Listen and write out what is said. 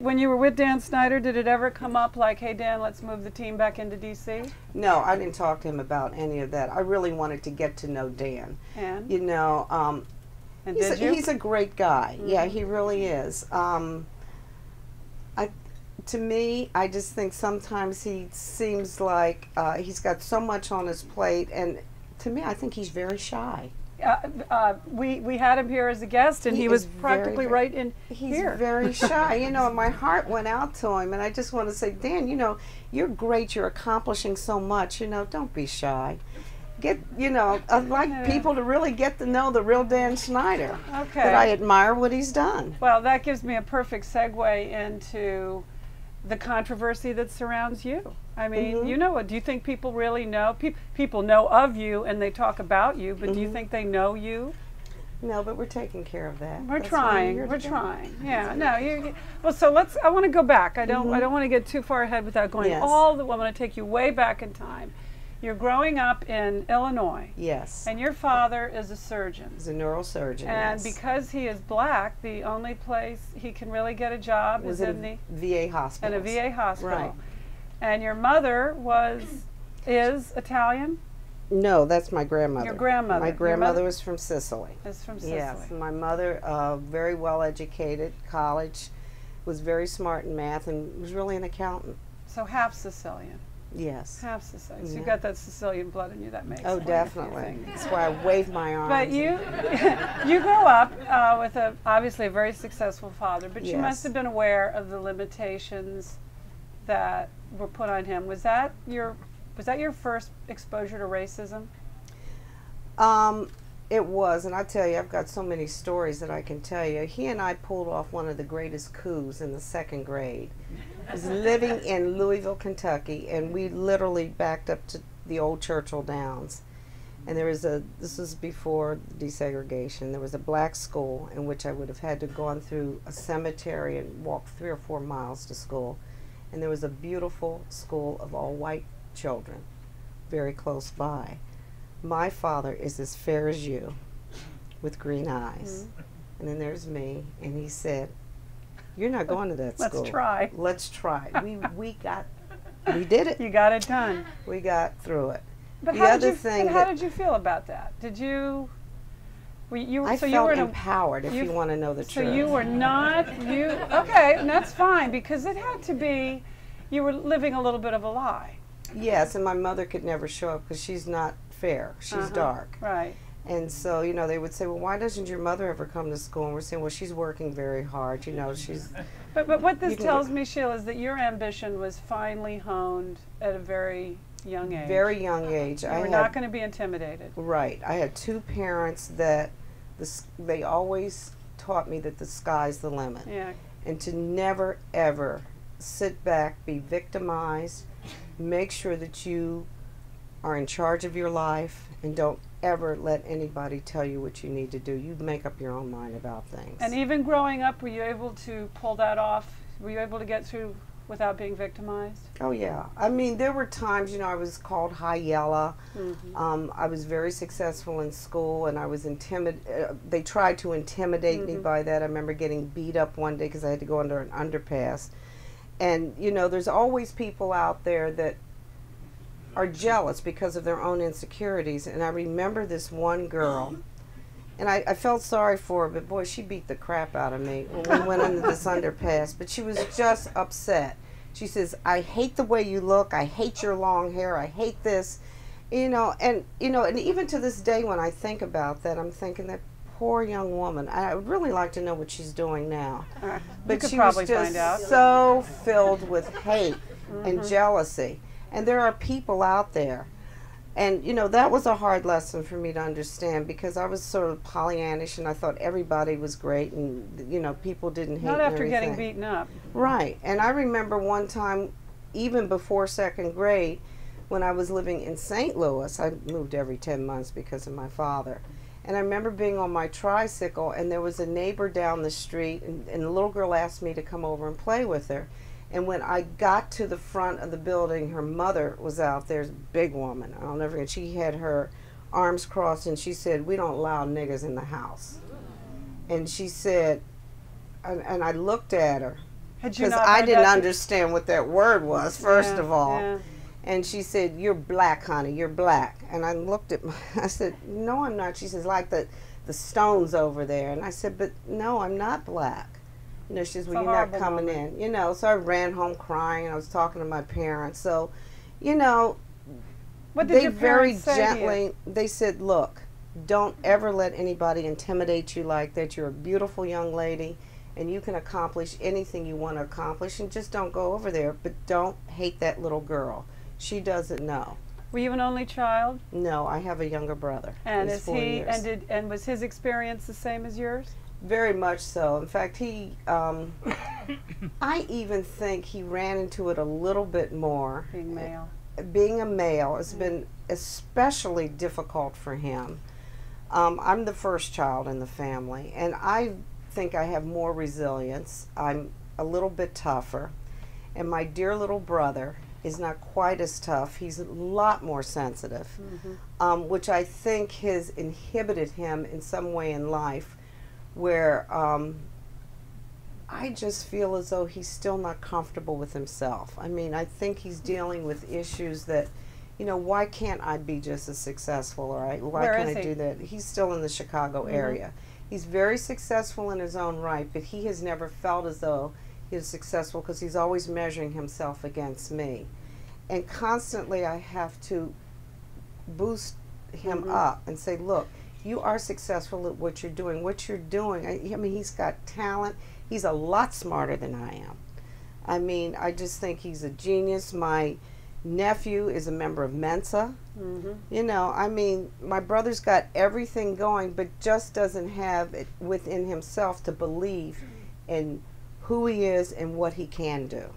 When you were with Dan Snyder, did it ever come up like, hey Dan, let's move the team back into DC? No, I didn't talk to him about any of that. I really wanted to get to know Dan. And? You know, And did you? he's a great guy. Yeah, he really is. To me, I just think sometimes he seems like he's got so much on his plate, and to me, I think he's very shy. We had him here as a guest, and he was practically right in here. He's very shy. You know, my heart went out to him, and I just want to say, Dan, you know, you're great. You're accomplishing so much. You know, don't be shy. You know, I'd like people to really get to know the real Dan Snyder. Okay. That I admire what he's done. Well, that gives me a perfect segue into the controversy that surrounds you. I mean, you know what? Do you think people really know? People know of you and they talk about you, but do you think they know you? No, but we're taking care of that. We're trying. We're trying. Yeah. No. Well, so I want to go back. I don't want to get too far ahead without going I want to take you way back in time. You're growing up in Illinois. Yes. And your father is a surgeon. He's a neurosurgeon. And because he is black, the only place he can really get a job is in the VA hospital. In a VA hospital. Right. And your mother is Italian? No, that's my grandmother. Your grandmother. My grandmother was from Sicily. Is from Sicily. Yes. My mother, very well educated, college, was very smart in math, and was really an accountant. So half Sicilian. Yes. Half Sicilian. So you've got that Sicilian blood in you. That makes Oh, definitely. That's why I wave my arms. But you grow up with obviously a very successful father, but you must have been aware of the limitations that were put on him. Was that your first exposure to racism? It was, and I tell you, I've got so many stories that I can tell you. He and I pulled off one of the greatest coups in the 2nd grade. I was living in Louisville, Kentucky, and we literally backed up to the old Churchill Downs. And this was before desegregation, there was a black school in which I would have had to gone through a cemetery and walk 3 or 4 miles to school. And there was a beautiful school of all white children very close by. My father is as fair as you, with green eyes. And then there's me, and he said, you're not going to that school. Let's try. Let's try. We did it. You got it done. We got through it. But how did you feel about that? Did you? I felt empowered, if you want to know the truth. So you were not okay, and that's fine, because it had to be. You were living a little bit of a lie. Yes, and my mother could never show up because she's not fair. She's dark. Right. And so, you know, they would say, well, why doesn't your mother ever come to school? And we're saying, well, she's working very hard. You know, she's... But what this tells me, Sheila, is that your ambition was finely honed at a very young age. Very young age. You were not going to be intimidated. Right. I had 2 parents that they always taught me that the sky's the limit. Yeah. And to never, ever sit back, be victimized, make sure that you are in charge of your life, and don't ever let anybody tell you what you need to do. You make up your own mind about things. And even growing up, were you able to pull that off? Were you able to get through without being victimized? Oh yeah. I mean, there were times, you know, I was called High Yella. I was very successful in school, and I was they tried to intimidate me by that. I remember getting beat up one day because I had to go under an underpass. And, you know, there's always people out there that are jealous because of their own insecurities. And I remember this one girl, and I felt sorry for her, but boy, she beat the crap out of me when we went under this underpass. But she was just upset. She says, I hate the way you look, I hate your long hair, I hate this. And even to this day when I think about that, I'm thinking that poor young woman. I would really like to know what she's doing now. But she was just so filled with hate and jealousy. And there are people out there. And, you know, that was a hard lesson for me to understand, because I was sort of Pollyannish and I thought everybody was great and, you know, people didn't hate me. Not after getting beaten up. Right. And I remember one time, even before 2nd grade, when I was living in St. Louis. I moved every 10 months because of my father. And I remember being on my tricycle, and there was a neighbor down the street, and the little girl asked me to come over and play with her. And when I got to the front of the building, her mother was out there, a big woman. I'll never forget. She had her arms crossed, and she said, we don't allow niggas in the house. And she said, and I looked at her, because I didn't understand what that word was, first of all. Yeah. And she said, "You're black, honey, you're black." And I looked at I said, "No, I'm not." She says, "Like the stones over there." And I said, "But no, I'm not black." You know, she says, "Well, you're not coming in." You know, so I ran home crying, and I was talking to my parents. So, you know, what did your parents say very gently, they said, "Look, don't ever let anybody intimidate you like that. You're a beautiful young lady, and you can accomplish anything you want to accomplish, and just don't go over there. But don't hate that little girl. She doesn't know." Were you an only child? No, I have a younger brother. And He's 4 years. and was his experience the same as yours? Very much so. In fact, he, I even think he ran into it a little bit more. Being male. Being a male has been especially difficult for him. I'm the first child in the family, and I think I have more resilience. I'm a little bit tougher, and my dear little brother is not quite as tough. He's a lot more sensitive, which I think has inhibited him in some way in life, where I just feel as though he's still not comfortable with himself. I mean, I think he's dealing with issues that, you know, why can't I be just as successful, or why can't I do that? He's still in the Chicago area. He's very successful in his own right, but he has never felt as though he is successful because he's always measuring himself against me. And constantly I have to boost him up and say, "Look, you are successful at what you're doing. What you're doing, I mean, he's got talent. He's a lot smarter than I am. I mean, I just think he's a genius. My nephew is a member of Mensa. You know, I mean, my brother's got everything going, but just doesn't have it within himself to believe in who he is and what he can do."